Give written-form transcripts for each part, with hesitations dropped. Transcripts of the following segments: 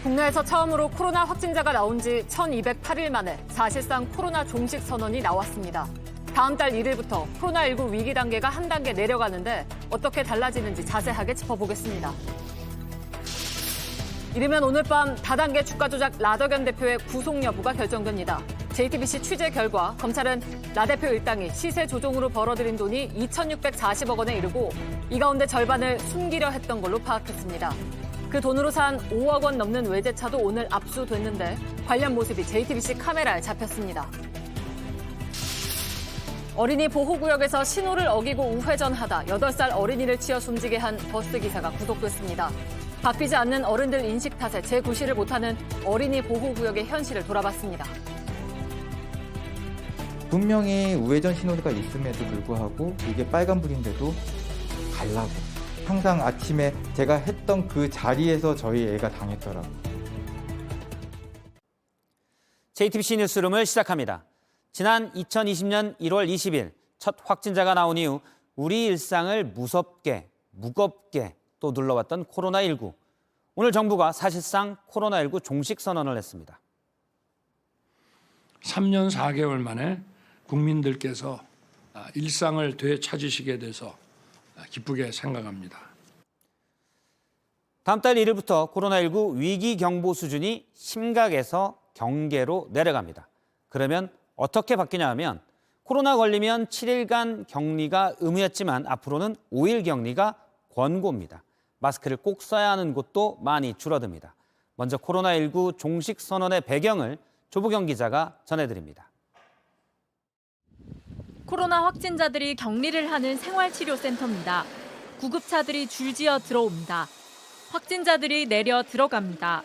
국내에서 처음으로 코로나 확진자가 나온 지 1,208일 만에 사실상 코로나 종식 선언이 나왔습니다. 다음 달 1일부터 코로나19 위기 단계가 한 단계 내려가는데 어떻게 달라지는지 자세하게 짚어보겠습니다. 이르면 오늘 밤 다단계 주가 조작 라더견 대표의 구속 여부가 결정됩니다. JTBC 취재 결과 검찰은 라 대표 일당이 시세 조종으로 벌어들인 돈이 2,640억 원에 이르고 이 가운데 절반을 숨기려 했던 걸로 파악했습니다. 그 돈으로 산 5억 원 넘는 외제차도 오늘 압수됐는데 관련 모습이 JTBC 카메라에 잡혔습니다. 어린이 보호구역에서 신호를 어기고 우회전하다 8살 어린이를 치어 숨지게 한 버스기사가 구속됐습니다. 바뀌지 않는 어른들 인식 탓에 재구시를 못하는 어린이 보호구역의 현실을 돌아봤습니다. 분명히 우회전 신호가 있음에도 불구하고 이게 빨간불인데도 가려고. 항상 아침에 제가 했던 그 자리에서 저희 애가 당했더라고요. JTBC 뉴스룸을 시작합니다. 지난 2020년 1월 20일 첫 확진자가 나온 이후 우리 일상을 무겁게 또 눌러왔던 코로나19. 오늘 정부가 사실상 코로나19 종식 선언을 했습니다. 3년 4개월 만에 국민들께서 일상을 되찾으시게 돼서 기쁘게 생각합니다. 다음 달 1일부터 코로나19 위기 경보 수준이 심각에서 경계로 내려갑니다. 그러면 어떻게 바뀌냐 하면 코로나 걸리면 7일간 격리가 의무였지만 앞으로는 5일 격리가 권고입니다. 마스크를 꼭 써야 하는 곳도 많이 줄어듭니다. 먼저 코로나19 종식 선언의 배경을 조보경 기자가 전해드립니다. 코로나 확진자들이 격리를 하는 생활치료센터입니다. 구급차들이 줄지어 들어옵니다. 확진자들이 내려 들어갑니다.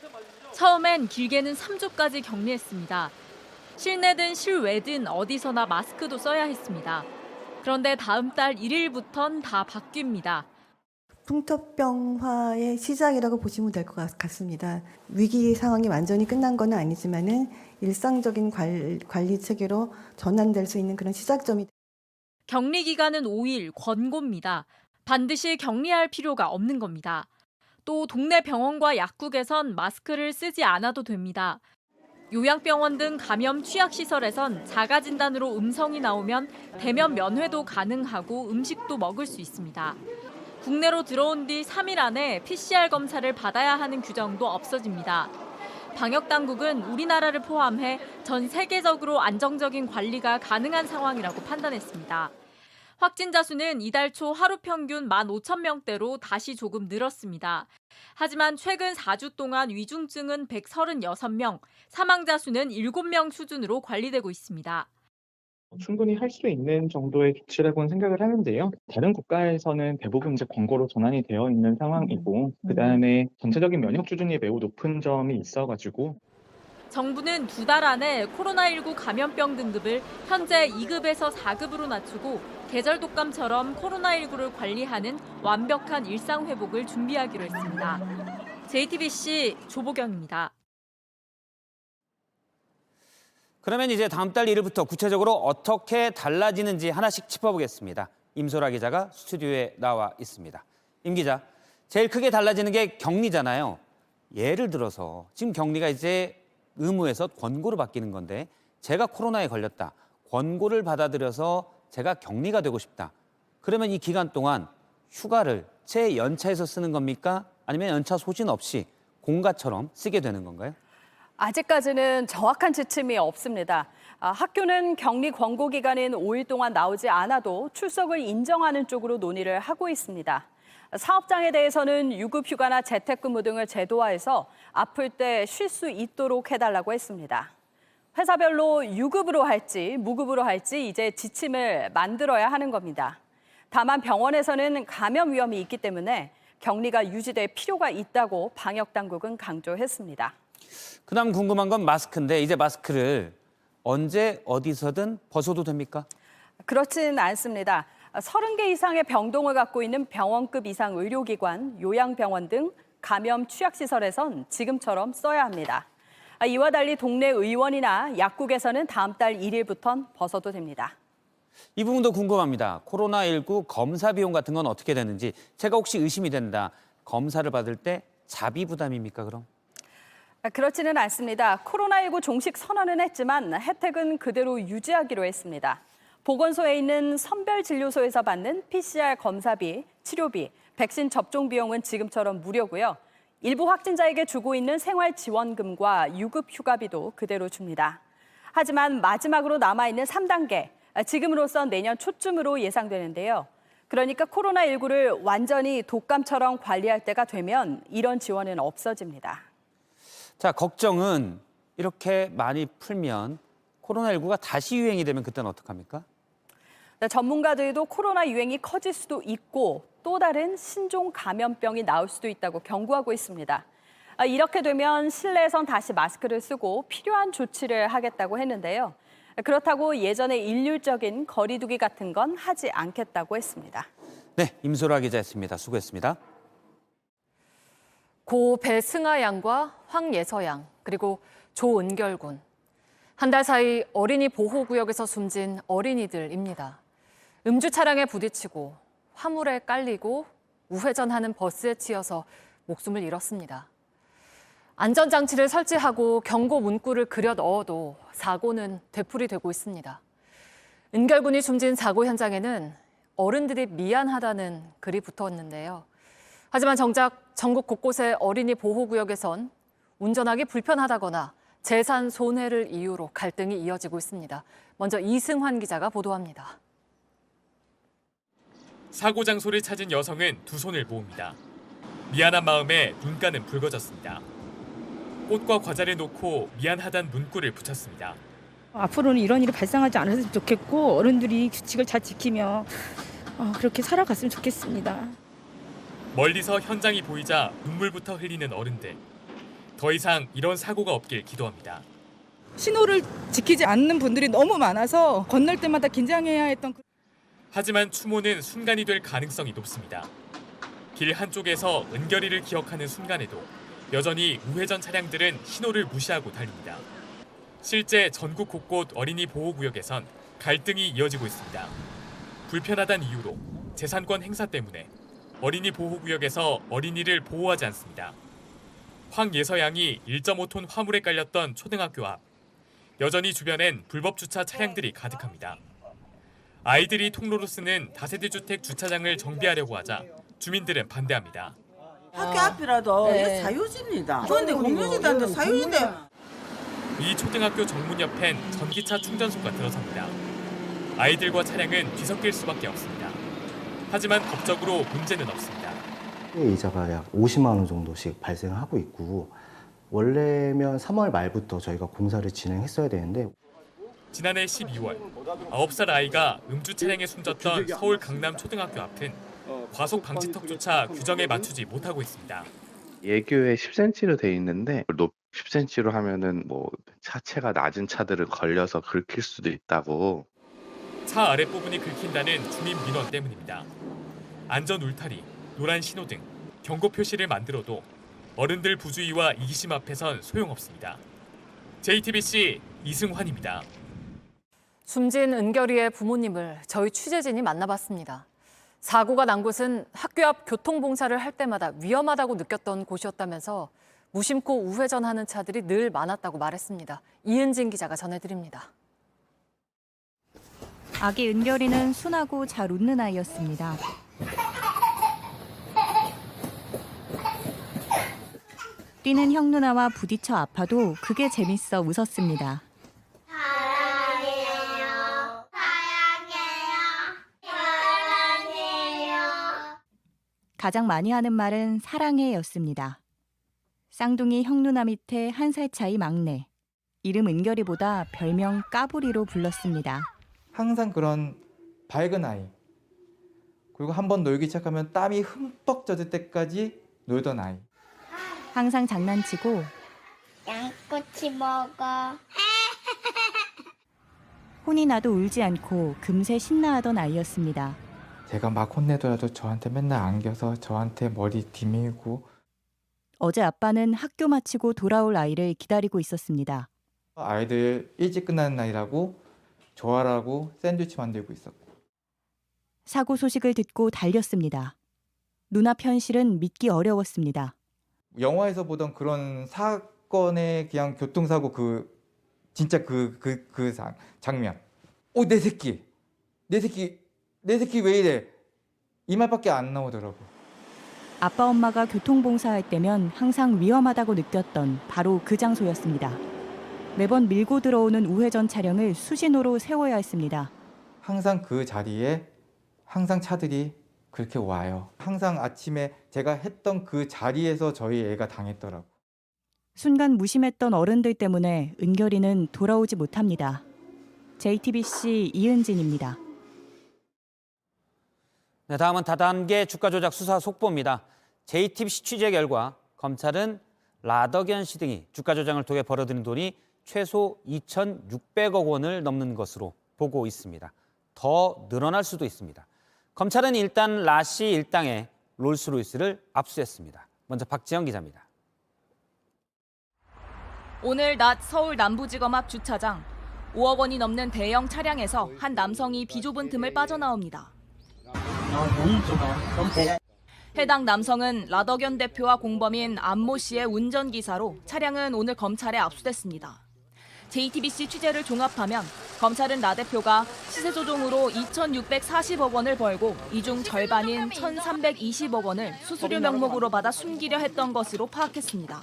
처음엔 길게는 3주까지 격리했습니다. 실내든 실외든 어디서나 마스크도 써야 했습니다. 그런데 다음 달 1일부터는 다 바뀝니다. 풍토병화의 시작이라고 보시면 될 것 같습니다. 위기 상황이 완전히 끝난 건 아니지만은 일상적인 관리 체계로 전환될 수 있는 그런 시작점이. 격리 기간은 5일 권고입니다. 반드시 격리할 필요가 없는 겁니다. 또 동네 병원과 약국에선 마스크를 쓰지 않아도 됩니다. 요양병원 등 감염 취약시설에선 자가진단으로 음성이 나오면 대면 면회도 가능하고 음식도 먹을 수 있습니다. 국내로 들어온 뒤 3일 안에 PCR 검사를 받아야 하는 규정도 없어집니다. 방역당국은 우리나라를 포함해 전 세계적으로 안정적인 관리가 가능한 상황이라고 판단했습니다. 확진자 수는 이달 초 하루 평균 15,000명대로 다시 조금 늘었습니다. 하지만 최근 4주 동안 위중증은 136명, 사망자 수는 7명 수준으로 관리되고 있습니다. 충분히 할 수 있는 정도의 조치라고는 생각을 하는데요. 다른 국가에서는 대부분 이제 권고로 전환이 되어 있는 상황이고, 그다음에 전체적인 면역 수준이 매우 높은 점이 있어가지고. 정부는 2달 안에 코로나19 감염병 등급을 현재 2급에서 4급으로 낮추고 계절 독감처럼 코로나19를 관리하는 완벽한 일상 회복을 준비하기로 했습니다. JTBC 조보경입니다. 그러면 이제 다음 달 1일부터 구체적으로 어떻게 달라지는지 하나씩 짚어보겠습니다. 임소라 기자가 스튜디오에 나와 있습니다. 임 기자, 제일 크게 달라지는 게 격리잖아요. 예를 들어서 지금 격리가 이제 의무에서 권고로 바뀌는 건데 제가 코로나에 걸렸다. 권고를 받아들여서 제가 격리가 되고 싶다. 그러면 이 기간 동안 휴가를 제 연차에서 쓰는 겁니까? 아니면 연차 소진 없이 공가처럼 쓰게 되는 건가요? 아직까지는 정확한 지침이 없습니다. 학교는 격리 권고 기간인 5일 동안 나오지 않아도 출석을 인정하는 쪽으로 논의를 하고 있습니다. 사업장에 대해서는 유급 휴가나 재택근무 등을 제도화해서 아플 때 쉴 수 있도록 해달라고 했습니다. 회사별로 유급으로 할지 무급으로 할지 이제 지침을 만들어야 하는 겁니다. 다만 병원에서는 감염 위험이 있기 때문에 격리가 유지될 필요가 있다고 방역당국은 강조했습니다. 그다음 궁금한 건 마스크인데 이제 마스크를 언제 어디서든 벗어도 됩니까? 그렇진 않습니다. 30개 이상의 병동을 갖고 있는 병원급 이상 의료기관, 요양병원 등 감염 취약시설에선 지금처럼 써야 합니다. 이와 달리 동네 의원이나 약국에서는 다음 달 1일부터는 벗어도 됩니다. 이 부분도 궁금합니다. 코로나19 검사 비용 같은 건 어떻게 되는지 제가 혹시 의심이 된다. 검사를 받을 때 자비 부담입니까 그럼? 그렇지는 않습니다. 코로나19 종식 선언은 했지만 혜택은 그대로 유지하기로 했습니다. 보건소에 있는 선별진료소에서 받는 PCR 검사비, 치료비, 백신 접종 비용은 지금처럼 무료고요. 일부 확진자에게 주고 있는 생활지원금과 유급휴가비도 그대로 줍니다. 하지만 마지막으로 남아있는 3단계, 지금으로선 내년 초쯤으로 예상되는데요. 그러니까 코로나19를 완전히 독감처럼 관리할 때가 되면 이런 지원은 없어집니다. 자, 걱정은 이렇게 많이 풀면 코로나19가 다시 유행이 되면 그때는 어떡합니까? 전문가들도 코로나 유행이 커질 수도 있고 또 다른 신종 감염병이 나올 수도 있다고 경고하고 있습니다. 이렇게 되면 실내에선 다시 마스크를 쓰고 필요한 조치를 하겠다고 했는데요. 그렇다고 예전의 일률적인 거리 두기 같은 건 하지 않겠다고 했습니다. 네, 임소라 기자였습니다. 수고했습니다. 고 배승아 양과 황예서 양, 그리고 조은결 군. 한 달 사이 어린이 보호구역에서 숨진 어린이들입니다. 음주 차량에 부딪히고 화물에 깔리고 우회전하는 버스에 치여서 목숨을 잃었습니다. 안전장치를 설치하고 경고 문구를 그려 넣어도 사고는 되풀이되고 있습니다. 은결 군이 숨진 사고 현장에는 어른들이 미안하다는 글이 붙었는데요. 하지만 정작 전국 곳곳의 어린이 보호구역에선 운전하기 불편하다거나 재산 손해를 이유로 갈등이 이어지고 있습니다. 먼저 이승환 기자가 보도합니다. 사고 장소를 찾은 여성은 두 손을 모읍니다. 미안한 마음에 눈가는 붉어졌습니다. 꽃과 과자를 놓고 미안하단 문구를 붙였습니다. 앞으로는 이런 일이 발생하지 않았으면 좋겠고 어른들이 규칙을 잘 지키며 그렇게 살아갔으면 좋겠습니다. 멀리서 현장이 보이자 눈물부터 흘리는 어른들. 더 이상 이런 사고가 없길 기도합니다. 신호를 지키지 않는 분들이 너무 많아서 건널 때마다 긴장해야 했던 하지만 추모는 순간이 될 가능성이 높습니다. 길 한쪽에서 은결이를 기억하는 순간에도 여전히 우회전 차량들은 신호를 무시하고 달립니다. 실제 전국 곳곳 어린이 보호구역에선 갈등이 이어지고 있습니다. 불편하다는 이유로 재산권 행사 때문에 어린이 보호구역에서 어린이를 보호하지 않습니다. 황예서 양이 1.5톤 화물에 깔렸던 초등학교 앞. 여전히 주변엔 불법 주차 차량들이 가득합니다. 아이들이 통로로 쓰는 다세대 주택 주차장을 정비하려고 하자 주민들은 반대합니다. 학교 앞이라도 이거 사유지입니다. 그런데 공유지인데 사유지인데. 이 초등학교 정문 옆엔 전기차 충전소가 들어섭니다. 아이들과 차량은 뒤섞일 수밖에 없습니다. 하지만 법적으로 문제는 없습니다. 이자가 약 50만 원 정도씩 발생하고 있고 원래면 3월 말부터 저희가 공사를 진행했어야 되는데 지난해 12월 9살 아이가 음주 차량에 숨졌던 서울 강남 초등학교 앞은 과속 방지턱조차 규정에 맞추지 못하고 있습니다. 예규에 10cm로 돼 있는데 10cm로 하면은 뭐 차체가 낮은 차들을 걸려서 긁힐 수도 있다고. 차 아랫부분이 긁힌다는 주민 민원 때문입니다. 안전 울타리, 노란 신호등, 경고 표시를 만들어도 어른들 부주의와 이기심 앞에선 소용없습니다. JTBC 이승환입니다. 숨진 은결이의 부모님을 저희 취재진이 만나봤습니다. 사고가 난 곳은 학교 앞 교통봉사를 할 때마다 위험하다고 느꼈던 곳이었다면서 무심코 우회전하는 차들이 늘 많았다고 말했습니다. 이은진 기자가 전해드립니다. 아기 은결이는 순하고 잘 웃는 아이였습니다. 뛰는 형 누나와 부딪혀 아파도 그게 재밌어 웃었습니다. 가장 많이 하는 말은 사랑해였습니다. 쌍둥이 형 누나 밑에 1살 차이 막내. 이름 은결이보다 별명 까불이로 불렀습니다. 항상 그런 밝은 아이. 그리고 한번 놀기 시작하면 땀이 흠뻑 젖을 때까지 놀던 아이. 항상 장난치고 양꼬치 먹어. 혼이 나도 울지 않고 금세 신나하던 아이였습니다. 제가 막 혼내더라도 저한테 맨날 안겨서 저한테 머리 디밀고. 어제 아빠는 학교 마치고 돌아올 아이를 기다리고 있었습니다. 아이들 일찍 끝나는 날이라고 좋아라고 샌드위치 만들고 있었고. 사고 소식을 듣고 달렸습니다. 눈앞 현실은 믿기 어려웠습니다. 영화에서 보던 그런 사건의 그냥 교통사고 진짜 장면. 내 새끼 왜 이래? 이 말밖에 안 나오더라고. 아빠 엄마가 교통봉사할 때면 항상 위험하다고 느꼈던 바로 그 장소였습니다. 매번 밀고 들어오는 우회전 차량을 수신호로 세워야 했습니다. 항상 그 자리에 항상 차들이 그렇게 와요. 항상 아침에 제가 했던 그 자리에서 저희 애가 당했더라고. 순간 무심했던 어른들 때문에 은결이는 돌아오지 못합니다. JTBC 이은진입니다. 네, 다음은 다단계 주가 조작 수사 속보입니다. JTBC 취재 결과 검찰은 라더견 씨 등이 주가 조작을 통해 벌어들인 돈이 최소 2,600억 원을 넘는 것으로 보고 있습니다. 더 늘어날 수도 있습니다. 검찰은 일단 라 씨 일당의 롤스로이스를 압수했습니다. 먼저 박지영 기자입니다. 오늘 낮 서울 남부지검 앞 주차장. 5억 원이 넘는 대형 차량에서 한 남성이 비좁은 틈을 빠져나옵니다. 해당 남성은 라더견 대표와 공범인 안모 씨의 운전기사로 차량은 오늘 검찰에 압수됐습니다. JTBC 취재를 종합하면 검찰은 라 대표가 시세 조종으로 2,640억 원을 벌고 이 중 절반인 1,320억 원을 수수료 명목으로 받아 숨기려 했던 것으로 파악했습니다.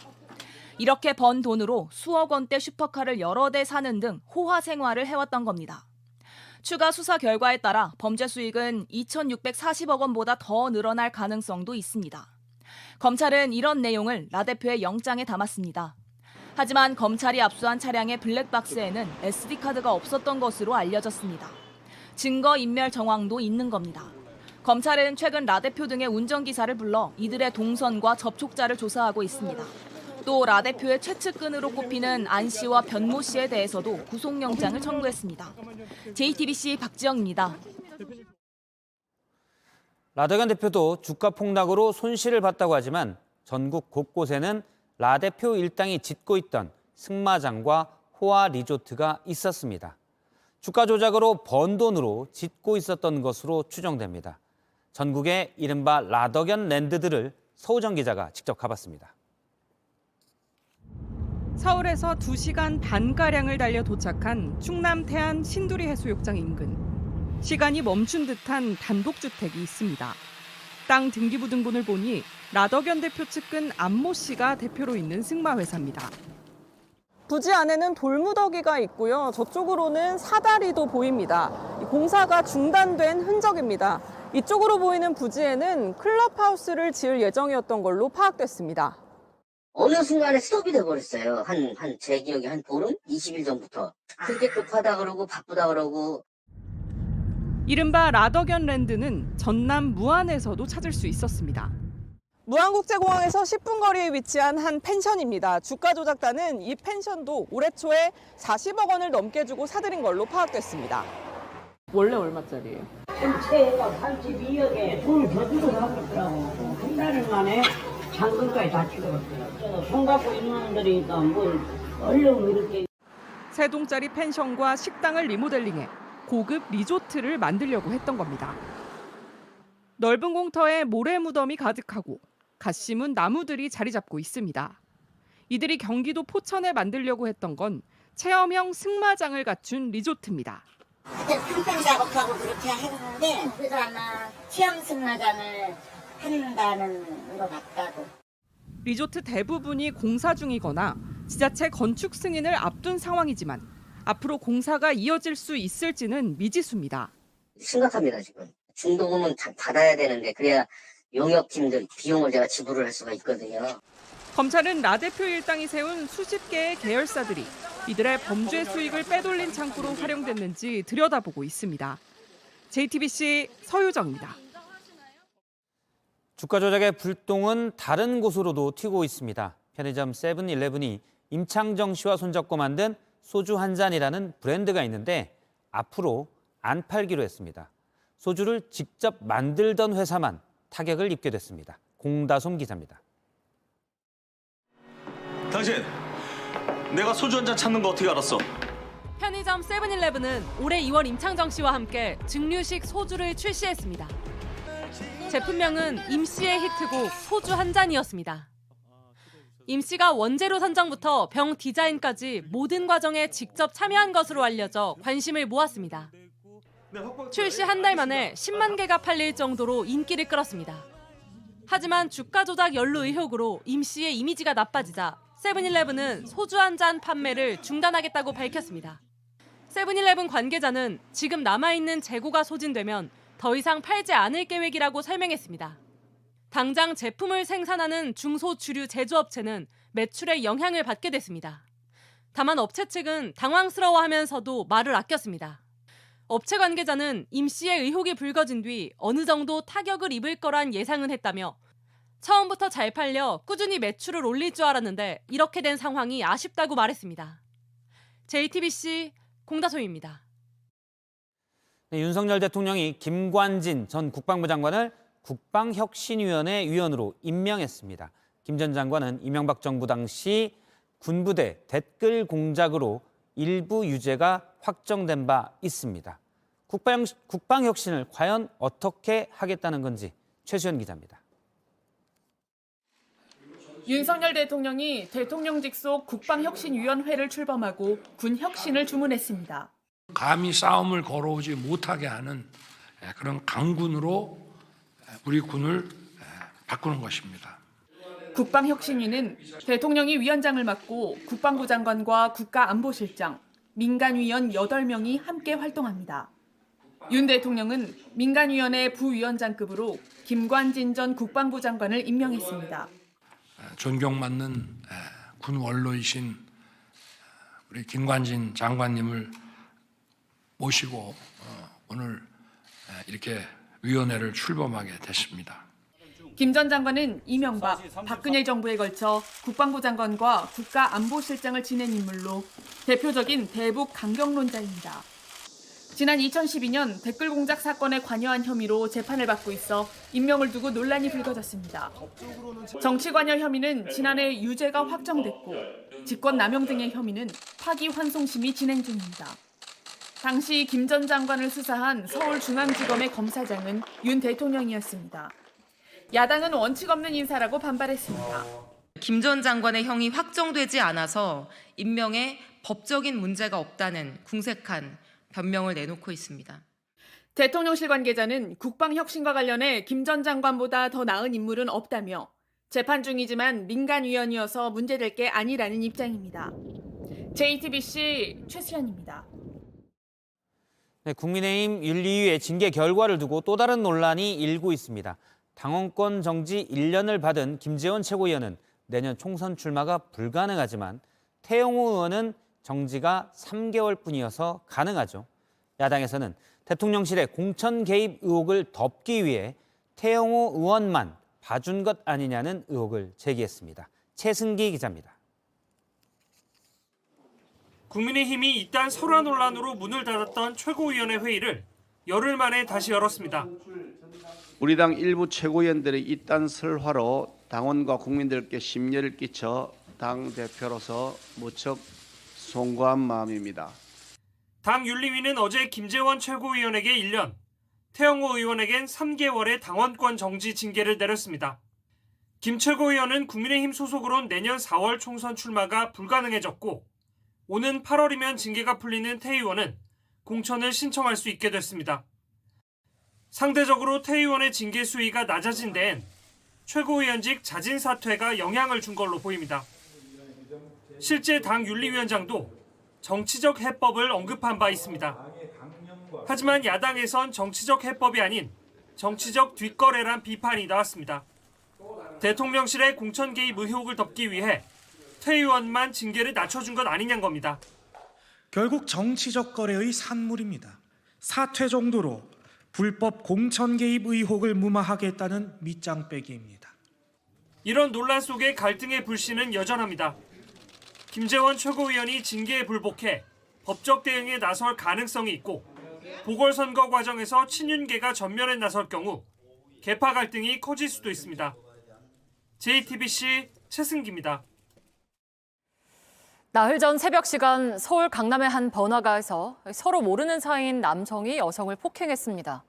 이렇게 번 돈으로 수억 원대 슈퍼카를 여러 대 사는 등 호화 생활을 해왔던 겁니다. 추가 수사 결과에 따라 범죄 수익은 2,640억 원보다 더 늘어날 가능성도 있습니다. 검찰은 이런 내용을 라 대표의 영장에 담았습니다. 하지만 검찰이 압수한 차량의 블랙박스에는 SD카드가 없었던 것으로 알려졌습니다. 증거인멸 정황도 있는 겁니다. 검찰은 최근 라 대표 등의 운전기사를 불러 이들의 동선과 접촉자를 조사하고 있습니다. 또 라 대표의 최측근으로 꼽히는 안 씨와 변모 씨에 대해서도 구속영장을 청구했습니다. JTBC 박지영입니다. 라더견 대표도 주가 폭락으로 손실을 봤다고 하지만 전국 곳곳에는 라 대표 일당이 짓고 있던 승마장과 호화 리조트가 있었습니다. 주가 조작으로 번 돈으로 짓고 있었던 것으로 추정됩니다. 전국의 이른바 라더견 랜드들을 서우정 기자가 직접 가봤습니다. 서울에서 2시간 반가량을 달려 도착한 충남 태안 신두리 해수욕장 인근. 시간이 멈춘 듯한 단독주택이 있습니다. 땅 등기부등본을 보니 라더견 대표 측근 안모 씨가 대표로 있는 승마회사입니다. 부지 안에는 돌무더기가 있고요. 저쪽으로는 사다리도 보입니다. 공사가 중단된 흔적입니다. 이쪽으로 보이는 부지에는 클럽하우스를 지을 예정이었던 걸로 파악됐습니다. 어느 순간에 스톱이 돼버렸어요. 제 기억에 한 보름? 20일 전부터. 그게 급하다 그러고 바쁘다 그러고. 이른바 라더견 랜드는 전남 무안에서도 찾을 수 있었습니다. 무안국제공항에서 10분 거리에 위치한 한 펜션입니다. 주가 조작단은 이 펜션도 올해 초에 40억 원을 넘게 주고 사들인 걸로 파악됐습니다. 원래 얼마짜리예요? 전체가 82억에 돈을 더 주고 사겠더라고. 한 달 만에 잔금까지 다 치러갔어요. 손 갖고 있는 놈들이니까 뭘 얼른 이렇게. 3동짜리 펜션과 식당을 리모델링해 고급 리조트를 만들려고 했던 겁니다. 넓은 공터에 모래 무덤이 가득하고 갓 심은 나무들이 자리 잡고 있습니다. 이들이 경기도 포천에 만들려고 했던 건 체험형 승마장을 갖춘 리조트입니다. 평평 작업하고 그렇게 했는데 그래서 아마 체험 승마장을 한다는 것 같다고. 리조트 대부분이 공사 중이거나 지자체 건축 승인을 앞둔 상황이지만 앞으로 공사가 이어질 수 있을지는 미지수입니다. 심각합니다, 지금. 중도금은 받아야 되는데 그래야 용역팀들 비용을 제가 지불을 할 수가 있거든요. 검찰은 라 대표 일당이 세운 수십 개의 계열사들이 이들의 범죄 수익을 빼돌린 창구로 활용됐는지 들여다보고 있습니다. JTBC 서유정입니다. 주가 조작의 불똥은 다른 곳으로도 튀고 있습니다. 편의점 세븐일레븐이 임창정 씨와 손잡고 만든 소주 한 잔이라는 브랜드가 있는데 앞으로 안 팔기로 했습니다. 소주를 직접 만들던 회사만 타격을 입게 됐습니다. 공다솜 기자입니다. 당신, 내가 소주 한 잔 찾는 거 어떻게 알았어? 편의점 세븐일레븐은 올해 2월 임창정 씨와 함께 증류식 소주를 출시했습니다. 제품명은 임씨의 히트곡 소주 한 잔이었습니다. im 씨가 원재료 선정부터 병 디자인까지 모든 과정에 직접 참여한 것으로 알려져 관심을 모았습니다. 출시 한 달 만에 10만 개가 팔릴 정도로 인기를 끌었습니다. 하지만 주가 조작 연루 의혹으로 임 씨의 이미지가 나빠지자 세븐일레븐은 소주 한 잔 판매를 중단하겠다고 밝혔습니다. 세븐일레븐 관계자는 지금 남아있는 재고가 소진되면 더 이상 팔지 않을 계획이라고 설명했습니다. 당장 제품을 생산하는 중소주류 제조업체는 매출에 영향을 받게 됐습니다. 다만 업체 측은 당황스러워하면서도 말을 아꼈습니다. 업체 관계자는 임 씨의 의혹이 불거진 뒤 어느 정도 타격을 입을 거란 예상은 했다며 처음부터 잘 팔려 꾸준히 매출을 올릴 줄 알았는데 이렇게 된 상황이 아쉽다고 말했습니다. JTBC 공다솜입니다. 네, 윤석열 대통령이 김관진 전 국방부 장관을 국방혁신위원회 위원으로 임명했습니다. 김 전 장관은 이명박 정부 당시 군부대 댓글 공작으로 일부 유죄가 확정된 바 있습니다. 국방혁신을 과연 어떻게 하겠다는 건지 최수연 기자입니다. 윤석열 대통령이 대통령 직속 국방혁신위원회를 출범하고 군혁신을 주문했습니다. 감히 싸움을 걸어오지 못하게 하는 그런 강군으로 우리 군을 바꾸는 것입니다. 국방혁신위는 대통령이 위원장을 맡고 국방부 장관과 국가안보실장, 민간위원 8명이 함께 활동합니다. 윤 대통령은 민간위원회 부위원장급으로 김관진 전 국방부 장관을 임명했습니다. 존경받는 군 원로이신 우리 김관진 장관님을 모시고 오늘 이렇게 위원회를 출범하게 됐습니다. 김 전 장관은 이명박, 박근혜 정부에 걸쳐 국방부 장관과 국가안보실장을 지낸 인물로 대표적인 대북 강경론자입니다. 지난 2012년 댓글 공작 사건에 관여한 혐의로 재판을 받고 있어 임명을 두고 논란이 불거졌습니다. 정치 관여 혐의는 지난해 유죄가 확정됐고 직권 남용 등의 혐의는 파기환송심이 진행 중입니다. 당시 김 전 장관을 수사한 서울중앙지검의 검사장은 윤 대통령이었습니다. 야당은 원칙 없는 인사라고 반발했습니다. 김 전 장관의 형이 확정되지 않아서 임명에 법적인 문제가 없다는 궁색한 변명을 내놓고 있습니다. 대통령실 관계자는 국방혁신과 관련해 김 전 장관보다 더 나은 인물은 없다며 재판 중이지만 민간위원이어서 문제될 게 아니라는 입장입니다. JTBC 최수연입니다. 네, 국민의힘 윤리위의 징계 결과를 두고 또 다른 논란이 일고 있습니다. 당원권 정지 1년을 받은 김재원 최고위원은 내년 총선 출마가 불가능하지만 태영호 의원은 정지가 3개월뿐이어서 가능하죠. 야당에서는 대통령실의 공천 개입 의혹을 덮기 위해 태영호 의원만 봐준 것 아니냐는 의혹을 제기했습니다. 최승기 기자입니다. 국민의힘이 이딴 설화 논란으로 문을 닫았던 최고위원회 회의를 열흘 만에 다시 열었습니다. 우리 당 일부 최고위원들의 이딴 설화로 당원과 국민들께 심려를 끼쳐 당 대표로서 무척 송구한 마음입니다. 당 윤리위는 어제 김재원 최고위원에게 1년, 태영호 의원에겐 3개월의 당원권 정지 징계를 내렸습니다. 김 최고위원은 국민의힘 소속으론 내년 4월 총선 출마가 불가능해졌고 오는 8월이면 징계가 풀리는 태 의원은 공천을 신청할 수 있게 됐습니다. 상대적으로 태 의원의 징계 수위가 낮아진 데엔 최고위원직 자진 사퇴가 영향을 준 걸로 보입니다. 실제 당 윤리위원장도 정치적 해법을 언급한 바 있습니다. 하지만 야당에선 정치적 해법이 아닌 정치적 뒷거래란 비판이 나왔습니다. 대통령실의 공천 개입 의혹을 덮기 위해 태 의원만 징계를 낮춰준 것 아니냐는 겁니다. 결국 정치적 거래의 산물입니다. 사퇴 정도로 불법 공천 개입 의혹을 무마하겠다는 밑장빼기입니다. 이런 논란 속에 갈등의 불씨는 여전합니다. 김재원 최고위원이 징계에 불복해 법적 대응에 나설 가능성이 있고 보궐선거 과정에서 친윤계가 전면에 나설 경우 계파 갈등이 커질 수도 있습니다. JTBC 최승기입니다. 나흘 전 새벽 시간 서울 강남의 한 번화가에서 서로 모르는 사이인 남성이 여성을 폭행했습니다.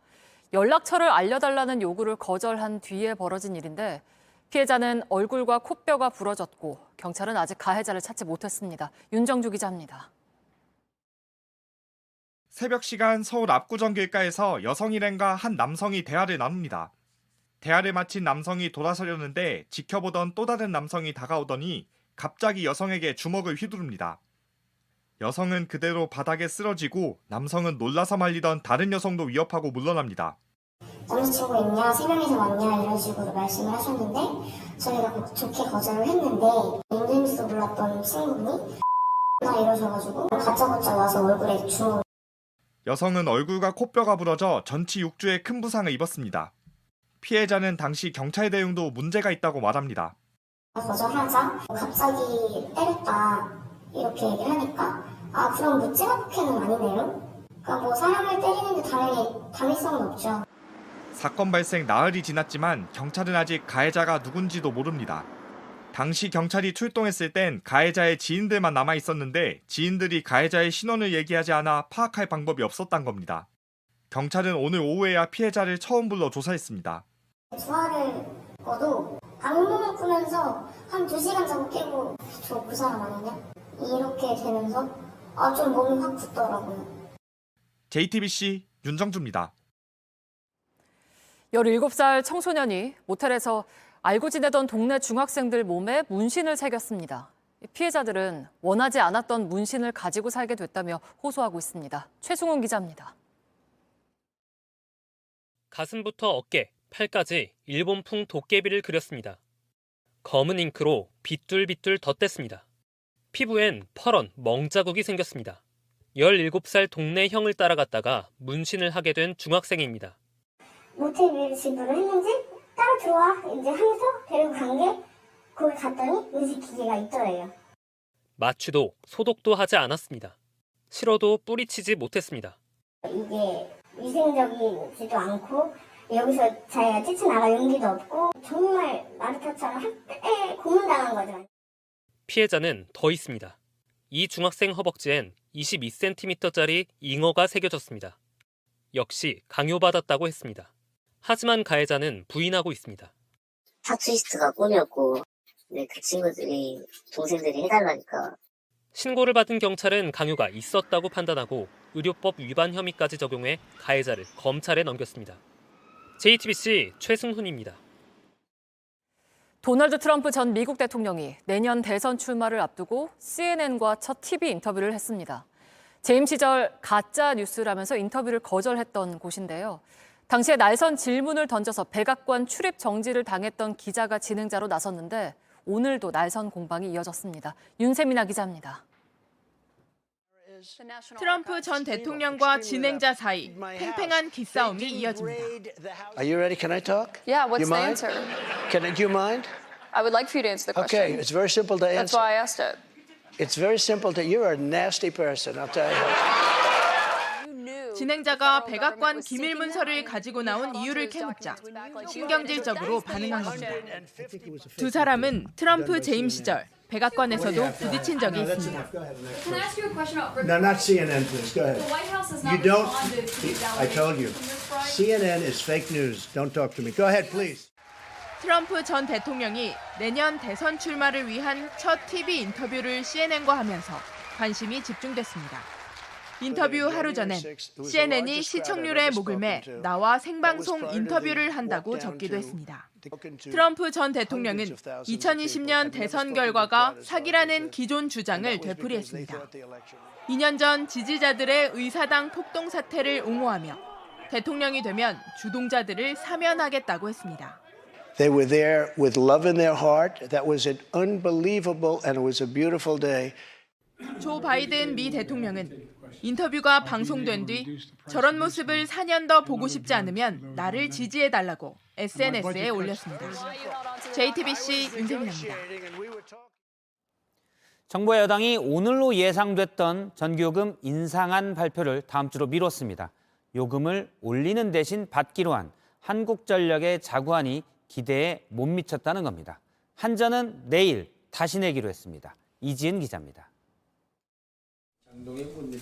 연락처를 알려달라는 요구를 거절한 뒤에 벌어진 일인데 피해자는 얼굴과 코뼈가 부러졌고 경찰은 아직 가해자를 찾지 못했습니다. 윤정주 기자입니다. 새벽 시간 서울 압구정 길가에서 여성 일행과 한 남성이 대화를 나눕니다. 대화를 마친 남성이 돌아서려는데 지켜보던 또 다른 남성이 다가오더니 갑자기 여성에게 주먹을 휘두릅니다. 여성은 그대로 바닥에 쓰러지고 남성은 놀라서 말리던 다른 여성도 위협하고 물러납니다. 남자친구 있냐, 3명이서 왔냐 이런 식으로 말씀을 하셨는데 저희가 좋게 거절을 했는데 있는지도 몰랐던 친구분이 나 이러셔가지고 다짜고짜 와서 얼굴에 주먹을. 여성은 얼굴과 코뼈가 부러져 전치 6주의 큰 부상을 입었습니다. 피해자는 당시 경찰 대응도 문제가 있다고 말합니다. 거절하자 갑자기 때렸다 이렇게 얘기를 하니까 그럼 뭐 찌라부캐는 아니네요. 그러니까 뭐 사람을 때리는데 당연히 당위성은 없죠. 사건 발생 나흘이 지났지만 경찰은 아직 가해자가 누군지도 모릅니다. 당시 경찰이 출동했을 땐 가해자의 지인들만 남아 있었는데 지인들이 가해자의 신원을 얘기하지 않아 파악할 방법이 없었단 겁니다. 경찰은 오늘 오후에야 피해자를 처음 불러 조사했습니다. 주화를 꺼도 악몽을 꾸면서 한 2시간 정도 깨고 저 그 사람 아니냐? 이렇게 되면서 좀 몸이 확 굳더라고요. JTBC 윤정주입니다. 17살 청소년이 모텔에서 알고 지내던 동네 중학생들 몸에 문신을 새겼습니다. 피해자들은 원하지 않았던 문신을 가지고 살게 됐다며 호소하고 있습니다. 최승훈 기자입니다. 가슴부터 어깨, 팔까지 일본풍 도깨비를 그렸습니다. 검은 잉크로 빗둘빗둘 덧댔습니다. 피부엔 펄런 멍자국이 생겼습니다. 17살 동네 형을 따라갔다가 문신을 하게 된 중학생입니다. 모텔 지불을 했는지 따로 들어와 이제 하면서 데리고 간 게 거기 갔더니 의식기계가 있더래요. 마취도 소독도 하지 않았습니다. 싫어도 뿌리치지 못했습니다. 이게 위생적이지도 않고 여기서 자기가 뛰쳐나갈 용기도 없고 정말 마르타처럼 한때 고문당한 거죠. 피해자는 더 있습니다. 이 중학생 허벅지엔 22cm짜리 잉어가 새겨졌습니다. 역시 강요받았다고 했습니다. 하지만 가해자는 부인하고 있습니다. 타투이스트가 꿈이었고 그 친구들이 동생들이 해달라니까. 신고를 받은 경찰은 강요가 있었다고 판단하고 의료법 위반 혐의까지 적용해 가해자를 검찰에 넘겼습니다. JTBC 최승훈입니다. 도널드 트럼프 전 미국 대통령이 내년 대선 출마를 앞두고 CNN과 첫 TV 인터뷰를 했습니다. 재임 시절 가짜 뉴스라면서 인터뷰를 거절했던 곳인데요. 당시에 날선 질문을 던져서 백악관 출입 정지를 당했던 기자가 진행자로 나섰는데 오늘도 날선 공방이 이어졌습니다. 윤세민아 기자입니다. 트럼프 전 대통령과 진행자 사이 팽팽한 기싸움이 이어집니다. Are you ready? Can I talk? Yeah, what's You the mind? answer? Do you mind? I would like for you to answer the question. Okay, it's very simple to That's answer. why I asked it. It's very simple to. You're a nasty person. I'll tell you. 진행자가 백악관 기밀 문서를 가지고 나온 이유를 캐묻자 신경질적으로 반응한 겁니다. 두 사람은 트럼프 재임 시절 백악관에서도 부딪힌 적이 있습니다. Can I ask you a question about No, not CNN, please. Go ahead. The White House has You not don't. responded to these I told you. allegations. CNN is fake news. Don't talk to me. Go ahead, please. 트럼프 전 대통령이 내년 대선 출마를 위한 첫 TV 인터뷰를 CNN과 하면서 관심이 집중됐습니다. 인터뷰 하루 전엔 CNN이 시청률에 목을 매 나와 생방송 인터뷰를 한다고 적기도 했습니다. 트럼프 전 대통령은 2020년 대선 결과가 사기라는 기존 주장을 되풀이했습니다. 2년 전 지지자들의 의사당 폭동 사태를 옹호하며 대통령이 되면 주동자들을 사면하겠다고 했습니다. They were there with love in their heart. That was an unbelievable and it was a beautiful day. 조 바이든 미 대통령은 인터뷰가 방송된 뒤 저런 모습을 4년 더 보고 싶지 않으면 나를 지지해달라고 SNS에 올렸습니다. JTBC 윤세민입니다. 정부 여당이 오늘로 예상됐던 전기요금 인상안 발표를 다음 주로 미뤘습니다. 요금을 올리는 대신 받기로 한 한국전력의 자구안이 기대에 못 미쳤다는 겁니다. 한전은 내일 다시 내기로 했습니다. 이지은 기자입니다.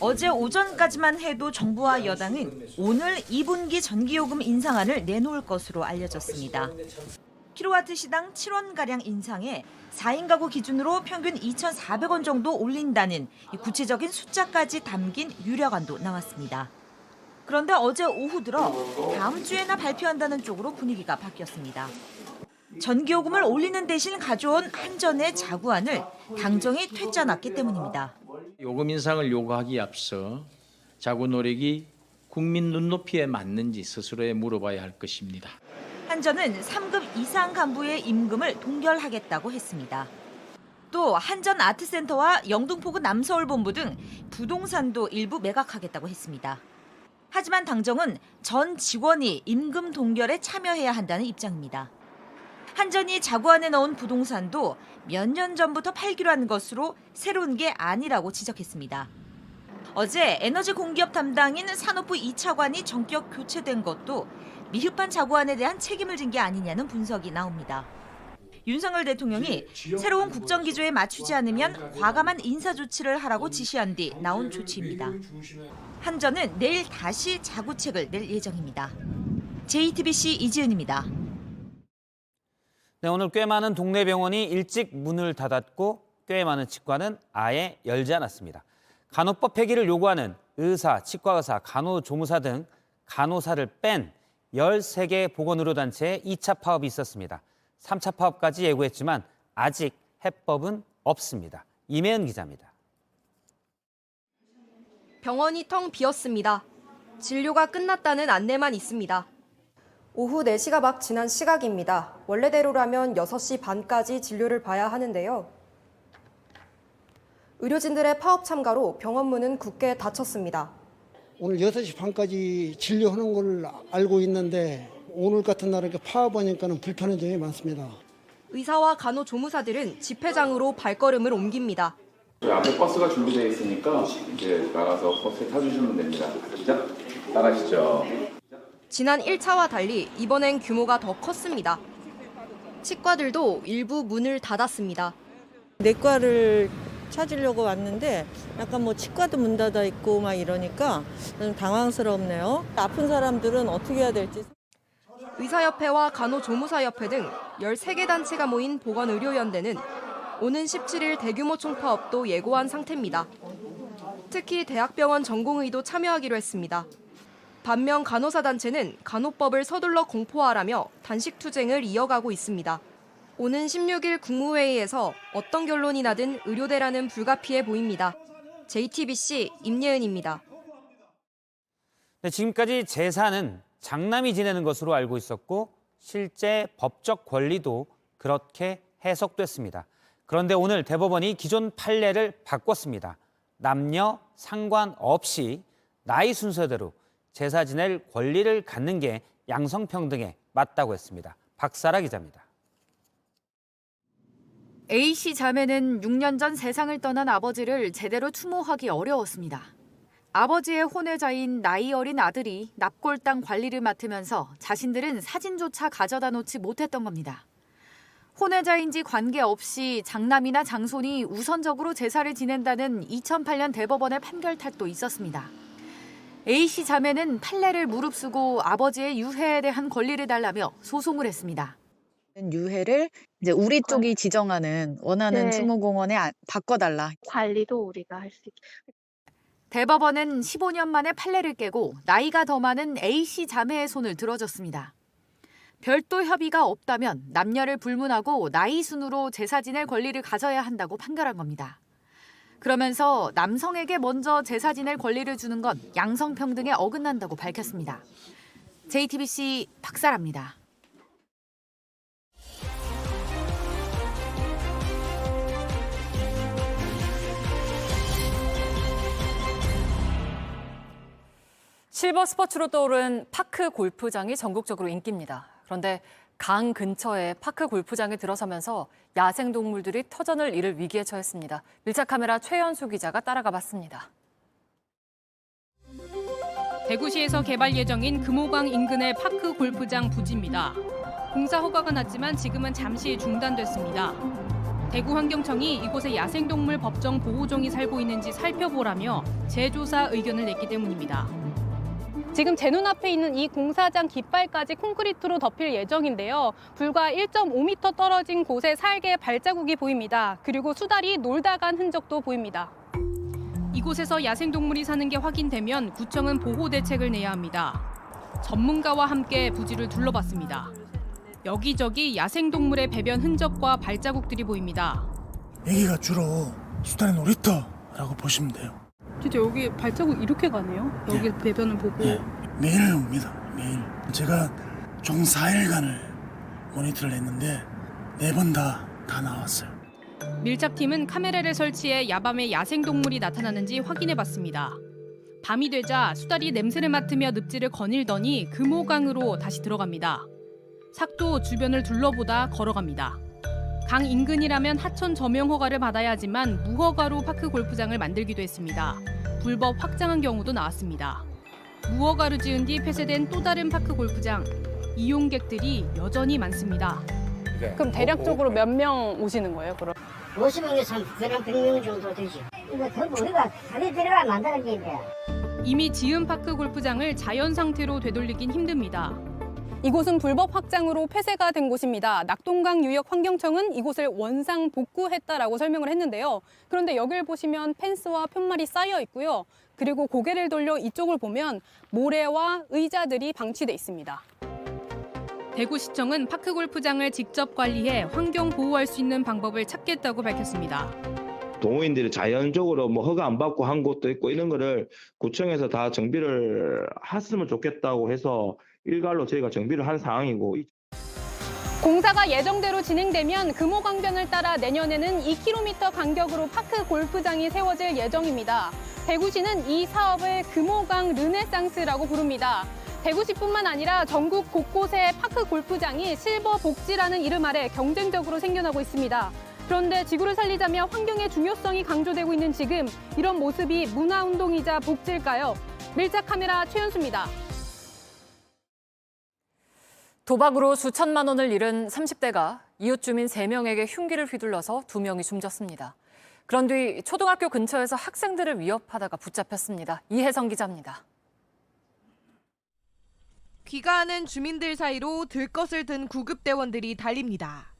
어제 오전까지만 해도 정부와 여당은 오늘 2분기 전기요금 인상안을 내놓을 것으로 알려졌습니다. 킬로와트 시당 7원가량 인상해 4인 가구 기준으로 평균 2,400원 정도 올린다는 구체적인 숫자까지 담긴 유력안도 나왔습니다. 그런데 어제 오후 들어 다음 주에나 발표한다는 쪽으로 분위기가 바뀌었습니다. 전기요금을 올리는 대신 가져온 한전의 자구안을 당정이 퇴짜놨기 때문입니다. 요금 인상을 요구하기에 앞서 자구 노력이 국민 눈높이에 맞는지 스스로에 물어봐야 할 것입니다. 한전은 3급 이상 간부의 임금을 동결하겠다고 했습니다. 또 한전 아트센터와 영등포구 남서울본부 등 부동산도 일부 매각하겠다고 했습니다. 하지만 당정은 전 직원이 임금 동결에 참여해야 한다는 입장입니다. 한전이 자구안에 넣은 부동산도 몇 년 전부터 팔기로 한 것으로 새로운 게 아니라고 지적했습니다. 어제 에너지 공기업 담당인 산업부 2차관이 전격 교체된 것도 미흡한 자구안에 대한 책임을 진 게 아니냐는 분석이 나옵니다. 윤석열 대통령이 새로운 국정기조에 맞추지 않으면 과감한 인사 조치를 하라고 지시한 뒤 나온 조치입니다. 한전은 내일 다시 자구책을 낼 예정입니다. JTBC 이지은입니다. 네, 오늘 꽤 많은 동네 병원이 일찍 문을 닫았고 꽤 많은 치과는 아예 열지 않았습니다. 간호법 폐기를 요구하는 의사, 치과의사, 간호조무사 등 간호사를 뺀 13개 보건의료단체의 2차 파업이 있었습니다. 3차 파업까지 예고했지만 아직 해법은 없습니다. 임혜은 기자입니다. 병원이 텅 비었습니다. 진료가 끝났다는 안내만 있습니다. 오후 4시가 막 지난 시각입니다. 원래대로라면 6시 반까지 진료를 봐야 하는데요. 의료진들의 파업 참가로 병원 문은 굳게 닫혔습니다. 오늘 6시 반까지 진료하는 걸 알고 있는데 오늘 같은 날 이렇게 파업하니까는 불편한 점이 많습니다. 의사와 간호조무사들은 집회장으로 발걸음을 옮깁니다. 앞에 버스가 준비되어 있으니까 이제 나가서 버스에 타주시면 됩니다. 자, 나가시죠. 지난 1차와 달리 이번엔 규모가 더 컸습니다. 치과들도 일부 문을 닫았습니다. 내과를 찾으려고 왔는데 약간 뭐 치과도 문 닫아 있고 막 이러니까 좀 당황스럽네요. 아픈 사람들은 어떻게 해야 될지. 의사협회와 간호조무사협회 등 13개 단체가 모인 보건의료연대는 오는 17일 대규모 총파업도 예고한 상태입니다. 특히 대학병원 전공의도 참여하기로 했습니다. 반면 간호사 단체는 간호법을 서둘러 공포하라며 단식 투쟁을 이어가고 있습니다. 오는 16일 국무회의에서 어떤 결론이 나든 의료대란은 불가피해 보입니다. JTBC 임예은입니다. 네, 지금까지 제사는 장남이 지내는 것으로 알고 있었고 실제 법적 권리도 그렇게 해석됐습니다. 그런데 오늘 대법원이 기존 판례를 바꿨습니다. 남녀 상관없이 나이 순서대로 제사 지낼 권리를 갖는 게 양성평등에 맞다고 했습니다. 박사라 기자입니다. A씨 자매는 6년 전 세상을 떠난 아버지를 제대로 추모하기 어려웠습니다. 아버지의 혼외자인 나이 어린 아들이 납골 땅 관리를 맡으면서 자신들은 사진조차 가져다 놓지 못했던 겁니다. 혼외자인지 관계없이 장남이나 장손이 우선적으로 제사를 지낸다는 2008년 대법원의 판결 탓도 있었습니다. A씨 자매는 판례를 무릅쓰고 아버지의 유해에 대한 권리를 달라며 소송을 했습니다. 유해를 이제 우리 쪽이 지정하는 원하는 추모공원에 바꿔달라. 관리도 우리가 할 수 있게. 대법원은 15년 만에 판례를 깨고 나이가 더 많은 A씨 자매의 손을 들어줬습니다. 별도 협의가 없다면 남녀를 불문하고 나이 순으로 제사 지낼 권리를 가져야 한다고 판결한 겁니다. 그러면서 남성에게 먼저 제사 지낼 권리를 주는 건 양성평등에 어긋난다고 밝혔습니다. JTBC 박사라입니다. 실버 스포츠로 떠오른 파크 골프장이 전국적으로 인기입니다. 그런데 강 근처에 파크 골프장에 들어서면서 야생동물들이 터전을 잃을 위기에 처했습니다. 밀착 카메라 최연수 기자가 따라가 봤습니다. 대구시에서 개발 예정인 금호강 인근의 파크 골프장 부지입니다. 공사 허가가 났지만 지금은 잠시 중단됐습니다. 대구환경청이 이곳에 야생동물 법정 보호종이 살고 있는지 살펴보라며 재조사 의견을 냈기 때문입니다. 지금 제 눈앞에 있는 이 공사장 깃발까지 콘크리트로 덮일 예정인데요. 불과 1.5m 떨어진 곳에 살개의 발자국이 보입니다. 그리고 수달이 놀다 간 흔적도 보입니다. 이곳에서 야생동물이 사는 게 확인되면 구청은 보호 대책을 내야 합니다. 전문가와 함께 부지를 둘러봤습니다. 여기저기 야생동물의 배변 흔적과 발자국들이 보입니다. 여기가 주로 수달의 놀이터라고 보시면 돼요. 진짜 여기 발자국 이렇게 가네요? 여기 배변을 보고. 매일 옵니다. 매일. 제가 총 4일간을 모니터를 했는데 4번 다 나왔어요. 밀착팀은 카메라를 설치해 야밤에 야생동물이 나타나는지 확인해봤습니다. 밤이 되자 수달이 냄새를 맡으며 늪지를 거닐더니 금호강으로 다시 들어갑니다. 삭도 주변을 둘러보다 걸어갑니다. 강 인근이라면 하천 점용 허가를 받아야 하지만 무허가로 파크 골프장을 만들기도 했습니다. 불법 확장한 경우도 나왔습니다. 무허가로 지은 뒤 폐쇄된 또 다른 파크 골프장. 이용객들이 여전히 많습니다. 그럼 대략적으로 몇 명 오시는 거예요, 그럼? 50명에서 그냥 100명 정도 되지. 이거 더 우리가 다리 들어가 만드는 게 있는데. 이미 지은 파크 골프장을 자연 상태로 되돌리긴 힘듭니다. 이곳은 불법 확장으로 폐쇄가 된 곳입니다. 낙동강 유역 환경청은 이곳을 원상 복구했다라고 설명을 했는데요. 그런데 여기를 보시면 펜스와 푯말이 쌓여 있고요. 그리고 고개를 돌려 이쪽을 보면 모래와 의자들이 방치돼 있습니다. 대구시청은 파크 골프장을 직접 관리해 환경 보호할 수 있는 방법을 찾겠다고 밝혔습니다. 동호인들이 자연적으로 허가 안 받고 한 곳도 있고 이런 거를 구청에서 다 정비를 했으면 좋겠다고 해서 일괄로 저희가 정비를 한 상황이고. 공사가 예정대로 진행되면 금호강변을 따라 내년에는 2km 간격으로 파크 골프장이 세워질 예정입니다. 대구시는 이 사업을 금호강 르네상스라고 부릅니다. 대구시뿐만 아니라 전국 곳곳에 파크 골프장이 실버 복지라는 이름 아래 경쟁적으로 생겨나고 있습니다. 그런데 지구를 살리자며 환경의 중요성이 강조되고 있는 지금 이런 모습이 문화운동이자 복지일까요? 밀착 카메라 최현수입니다. 도박으로 수천만 원을 잃은 30대가 이웃 주민 3명에게 흉기를 휘둘러서 2명이 숨졌습니다. 그런 뒤 초등학교 근처에서 학생들을 위협하다가 붙잡혔습니다. 이혜성 기자입니다. 귀가하는 주민들 사이로 들 것을 든 구급대원들이 달립니다.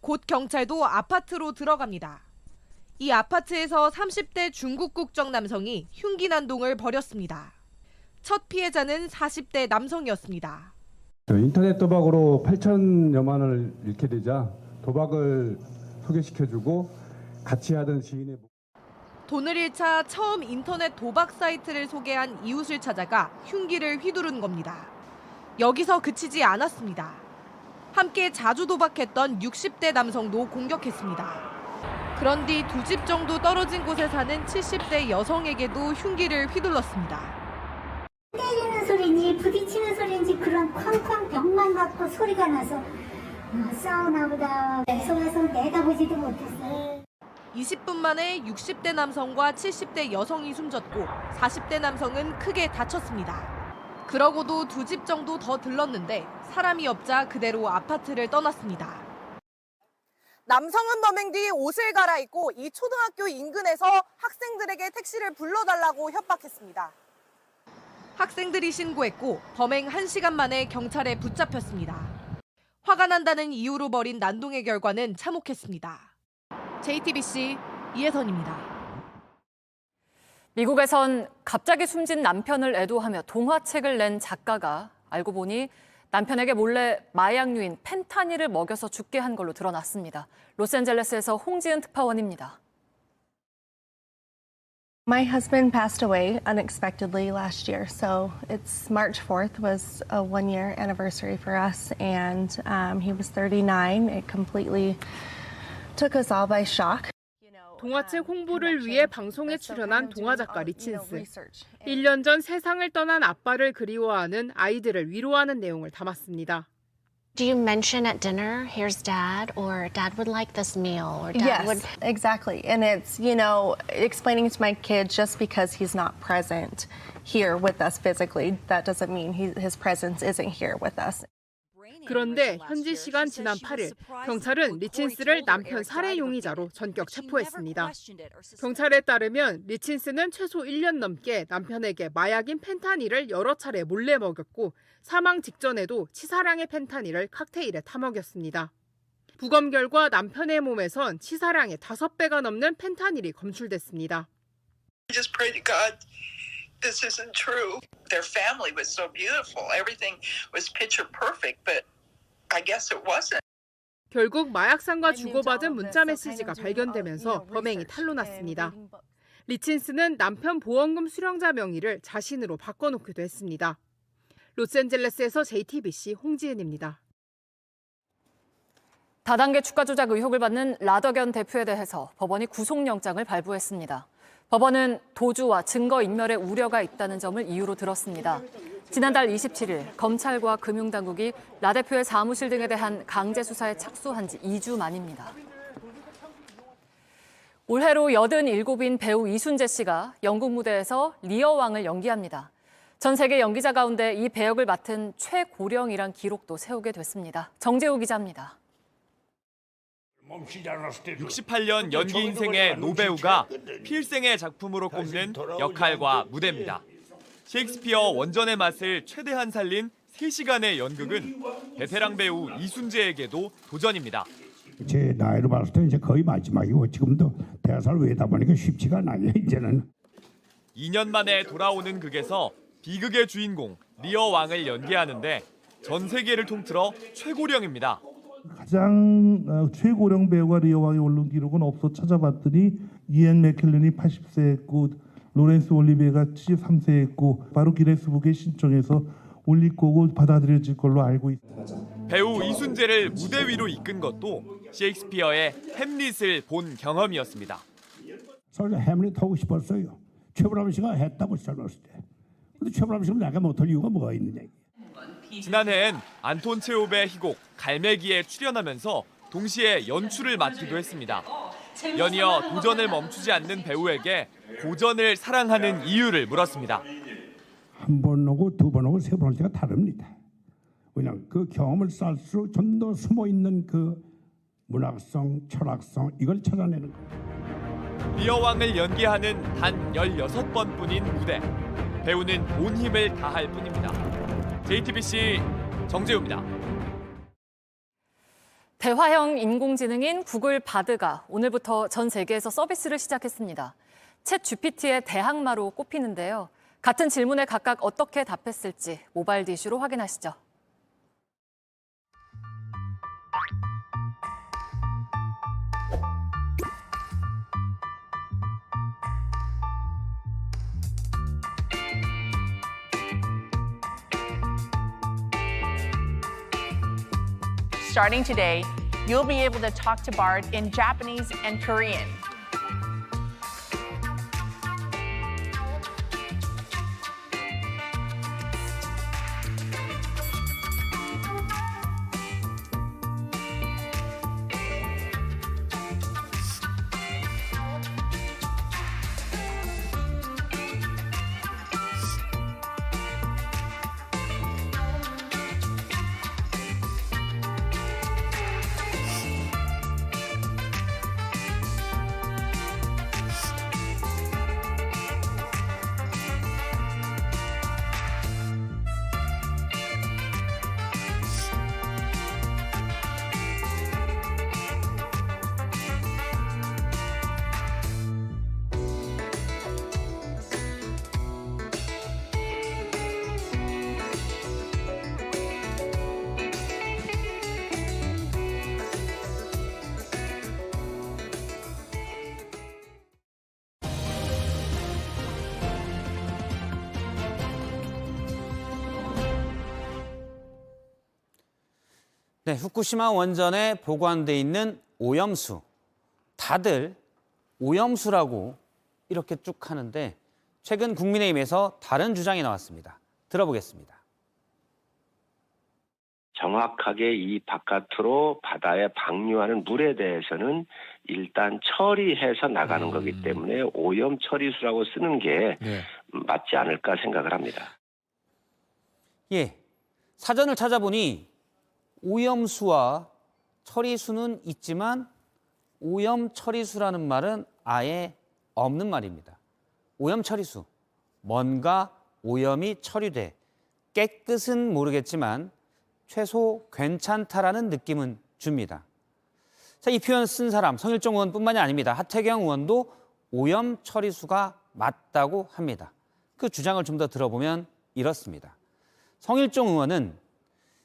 곧 경찰도 아파트로 들어갑니다. 이 아파트에서 30대 중국 국적 남성이 흉기 난동을 벌였습니다. 첫 피해자는 40대 남성이었습니다. 인터넷 도박으로 8천여만 원을 잃게 되자 도박을 소개시켜주고 같이 하던 지인의 돈을 잃자 처음 인터넷 도박 사이트를 소개한 이웃을 찾아가 흉기를 휘두른 겁니다. 여기서 그치지 않았습니다. 함께 자주 도박했던 60대 남성도 공격했습니다. 그런 뒤 2집 정도 떨어진 곳에 사는 70대 여성에게도 흉기를 휘둘렀습니다. 때리는 소리인지 부딪히는 소리인지 그런 쾅쾅 벽만 갖고 소리가 나서 싸우나 보다 무서워서 내다보지도 못했어요. 20분 만에 60대 남성과 70대 여성이 숨졌고 40대 남성은 크게 다쳤습니다. 그러고도 2집 정도 더 들렀는데 사람이 없자 그대로 아파트를 떠났습니다. 남성은 범행 뒤 옷을 갈아입고 이 초등학교 인근에서 학생들에게 택시를 불러달라고 협박했습니다. 학생들이 신고했고 범행 1시간 만에 경찰에 붙잡혔습니다. 화가 난다는 이유로 벌인 난동의 결과는 참혹했습니다. JTBC 이혜선입니다. 미국에선 갑자기 숨진 남편을 애도하며 동화책을 낸 작가가 알고 보니 남편에게 몰래 마약류인 펜타닐을 먹여서 죽게 한 걸로 드러났습니다. 로스앤젤레스에서 홍지은 특파원입니다. My husband passed away unexpectedly last year, so it's March 4th was a one-year anniversary for us, and he was 39. It completely took us all by shock. 동화책 홍보를 위해 방송에 출연한 동화작가 리친스. 1년 전 세상을 떠난 아빠를 그리워하는 아이들을 위로하는 내용을 담았습니다. Do you mention at dinner, here's dad, or dad would like this meal, or dad Yes, would... exactly. And it's, explaining to my kid just because he's not present here with us physically, that doesn't mean his presence isn't here with us. 그런데 현지 시간 지난 8일 경찰은 리친스를 남편 살해 용의자로 전격 체포했습니다. 경찰에 따르면 리친스는 최소 1년 넘게 남편에게 마약인 펜타닐을 여러 차례 몰래 먹였고 사망 직전에도 치사량의 펜타닐을 칵테일에 타먹였습니다. 부검 결과 남편의 몸에선 치사량의 5배가 넘는 펜타닐이 검출됐습니다. Just pray to God this isn't true. Their family was so beautiful. Everything was picture perfect, but I guess it wasn't. 결국 마약상과 주고받은 문자 메시지가 발견되면서 범행이 탄로났습니다. 리친스는 남편 보험금 수령자 명의를 자신으로 바꿔놓기도 했습니다. 로스앤젤레스에서 JTBC 홍지은입니다. 다단계 주가 조작 의혹을 받는 라더견 대표에 대해서 법원이 구속영장을 발부했습니다. 법원은 도주와 증거인멸의 우려가 있다는 점을 이유로 들었습니다. 지난달 27일 검찰과 금융당국이 라 대표의 사무실 등에 대한 강제 수사에 착수한 지 2주 만입니다. 올해로 87인 배우 이순재 씨가 영국 무대에서 리어 왕을 연기합니다. 전 세계 연기자 가운데 이 배역을 맡은 최고령이란 기록도 세우게 됐습니다. 정재우 기자입니다. 68년 연기 인생의 노배우가 필생의 작품으로 꼽는 역할과 무대입니다. 셰익스피어 원전의 맛을 최대한 살린 3시간의 연극은 베테랑 배우 이순재에게도 도전입니다. 제 나이로 봤을 때 이제 거의 마지막이고 지금도 대사를 외다 보니까 쉽지가 않아요. 이제는 2년 만에 돌아오는 극에서 비극의 주인공 리어 왕을 연기하는데 전 세계를 통틀어 최고령입니다. 가장 최고령 배우가 리어 왕에 오른 기록은 없어 찾아봤더니 이앤 맥켈런이 80세 했고 로렌스 올리비에가 73세 했고 바로 기네스북에 신청해서 올릴 거고 받아들여질 걸로 알고 있습니다. 배우 이순재를 무대 위로 이끈 것도 셰익스피어의 햄릿을 본 경험이었습니다. 저는 햄릿 하고 싶었어요. 최불암 씨가 했다고 젊었을 때. 근데 최불암 씨는 내가 못할 이유가 뭐가 있느냐. 지난해엔 안톤 체홉의 희곡 갈매기에 출연하면서 동시에 연출을 맡기도 했습니다. 연이어 도전을 멈추지 않는 배우에게 고전을 사랑하는 이유를 물었습니다. 한 번 오고 두 번 오고 세 번 올 때가 다릅니다. 왜냐하면 그 경험을 쌓을수록 좀 더 숨어 있는 그 문학성, 철학성 이걸 찾아내는 거예요. 리어 왕을 연기하는 단 16번뿐인 무대. 배우는 온 힘을 다할 뿐입니다. JTBC 정재우입니다. 대화형 인공지능인 구글 바드가 오늘부터 전 세계에서 서비스를 시작했습니다. 챗 GPT의 대항마로 꼽히는데요. 같은 질문에 각각 어떻게 답했을지 모바일 디슈로 확인하시죠. Starting today, you'll be able to talk to Bard in Japanese and Korean. 네, 후쿠시마 원전에 보관돼 있는 오염수. 다들 오염수라고 이렇게 쭉 하는데 최근 국민의힘에서 다른 주장이 나왔습니다. 들어보겠습니다. 정확하게 이 바깥으로 바다에 방류하는 물에 대해서는 일단 처리해서 나가는 거기 때문에 오염 처리수라고 쓰는 게 맞지 않을까 생각을 합니다. 예, 사전을 찾아보니 오염수와 처리수는 있지만 오염 처리수라는 말은 아예 없는 말입니다. 오염 처리수, 뭔가 오염이 처리돼 깨끗은 모르겠지만 최소 괜찮다라는 느낌은 줍니다. 자, 이 표현 쓴 사람 성일종 의원뿐만이 아닙니다. 하태경 의원도 오염 처리수가 맞다고 합니다. 그 주장을 좀 더 들어보면 이렇습니다. 성일종 의원은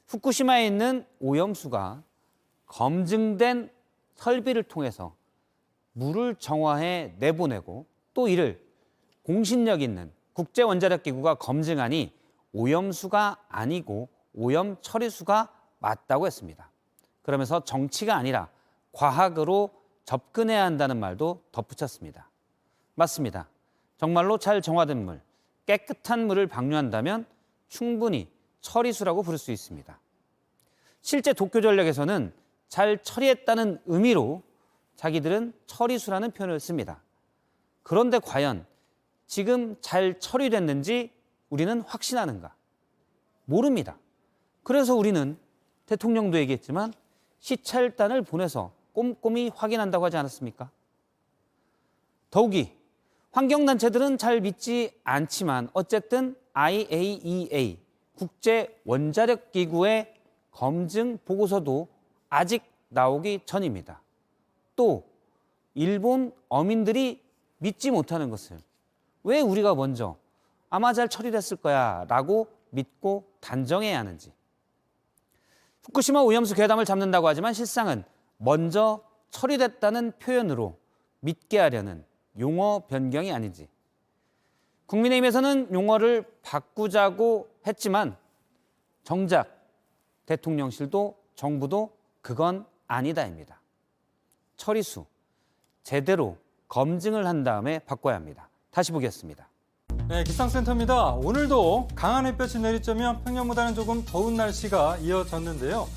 후쿠시마에 있는 오염수가 검증된 설비를 통해서 물을 정화해 내보내고 또 이를 공신력 있는 국제원자력기구가 검증하니 오염수가 아니고 오염 처리수가 맞다고 했습니다. 그러면서 정치가 아니라 과학으로 접근해야 한다는 말도 덧붙였습니다. 맞습니다. 정말로 잘 정화된 물, 깨끗한 물을 방류한다면 충분히 처리수라고 부를 수 있습니다. 실제 도쿄전력에서는 잘 처리했다는 의미로 자기들은 처리수라는 표현을 씁니다. 그런데 과연 지금 잘 처리됐는지 우리는 확신하는가? 모릅니다. 그래서 우리는 대통령도 얘기했지만 시찰단을 보내서 꼼꼼히 확인한다고 하지 않았습니까? 더욱이 환경단체들은 잘 믿지 않지만 어쨌든 IAEA 국제원자력기구의 검증 보고서도 아직 나오기 전입니다. 또 일본 어민들이 믿지 못하는 것을 왜 우리가 먼저 아마 잘 처리됐을 거야 라고 믿고 단정해야 하는지. 후쿠시마 오염수 괴담을 잡는다고 하지만 실상은 먼저 처리됐다는 표현으로 믿게 하려는 용어 변경이 아닌지. 국민의힘에서는 용어를 바꾸자고 했지만 정작 대통령실도 정부도 그건 아니다입니다. 처리수 제대로 검증을 한 다음에 바꿔야 합니다. 다시 보겠습니다. 네, 기상센터입니다. 오늘도 강한 햇볕이 내리쬐며 평년보다는 조금 더운 날씨가 이어졌는데요.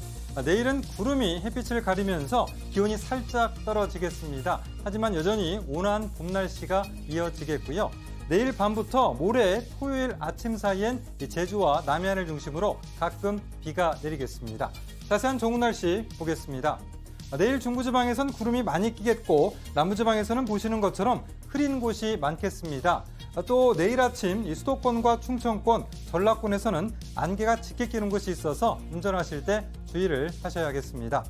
내일은 구름이 햇빛을 가리면서 기온이 살짝 떨어지겠습니다. 하지만 여전히 온화한 봄 날씨가 이어지겠고요. 내일 밤부터 모레 토요일 아침 사이엔 제주와 남해안을 중심으로 가끔 비가 내리겠습니다. 자세한 정오 날씨 보겠습니다. 내일 중부지방에선 구름이 많이 끼겠고 남부지방에서는 보시는 것처럼 흐린 곳이 많겠습니다. 또 내일 아침 이 수도권과 충청권, 전라권에서는 안개가 짙게 끼는 곳이 있어서 운전하실 때 주의를 하셔야겠습니다.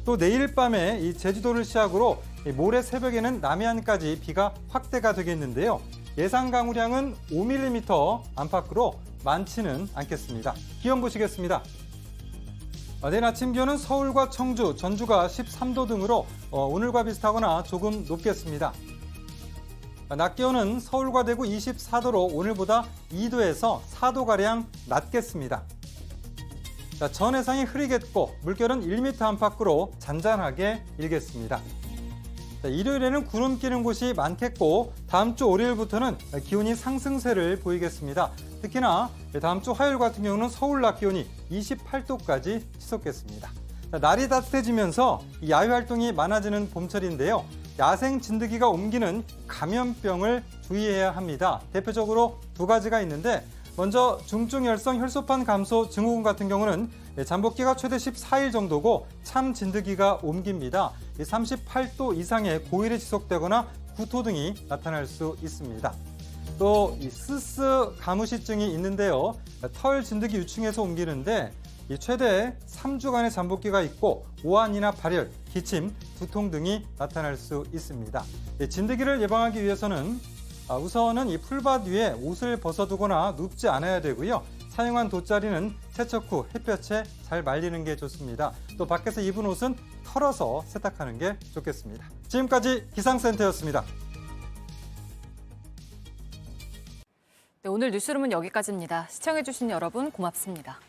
또 내일 밤에 이 제주도를 시작으로 모레 새벽에는 남해안까지 비가 확대가 되겠는데요. 예상 강우량은 5mm 안팎으로 많지는 않겠습니다. 기온 보시겠습니다. 내일 아침 기온은 서울과 청주, 전주가 13도 등으로 오늘과 비슷하거나 조금 높겠습니다. 낮 기온은 서울과 대구 24도로 오늘보다 2도에서 4도가량 낮겠습니다. 전 해상이 흐리겠고 물결은 1m 안팎으로 잔잔하게 일겠습니다. 일요일에는 구름 끼는 곳이 많겠고 다음 주 월요일부터는 기온이 상승세를 보이겠습니다. 특히나 다음 주 화요일 같은 경우는 서울 낮 기온이 28도까지 치솟겠습니다. 날이 따뜻해지면서 야외 활동이 많아지는 봄철인데요. 야생 진드기가 옮기는 감염병을 주의해야 합니다. 대표적으로 두 가지가 있는데 먼저 중증열성 혈소판 감소 증후군 같은 경우는 잠복기가 최대 14일 정도고 참 진드기가 옮깁니다. 38도 이상의 고열이 지속되거나 구토 등이 나타날 수 있습니다. 또 이 스스 가무시증이 있는데요. 털 진드기 유충에서 옮기는데 최대 3주간의 잠복기가 있고 오한이나 발열, 기침, 두통 등이 나타날 수 있습니다. 진드기를 예방하기 위해서는 우선은 이 풀밭 위에 옷을 벗어두거나 눕지 않아야 되고요. 사용한 돗자리는 세척 후 햇볕에 잘 말리는 게 좋습니다. 또 밖에서 입은 옷은 털어서 세탁하는 게 좋겠습니다. 지금까지 기상센터였습니다. 네, 오늘 뉴스룸은 여기까지입니다. 시청해주신 여러분 고맙습니다.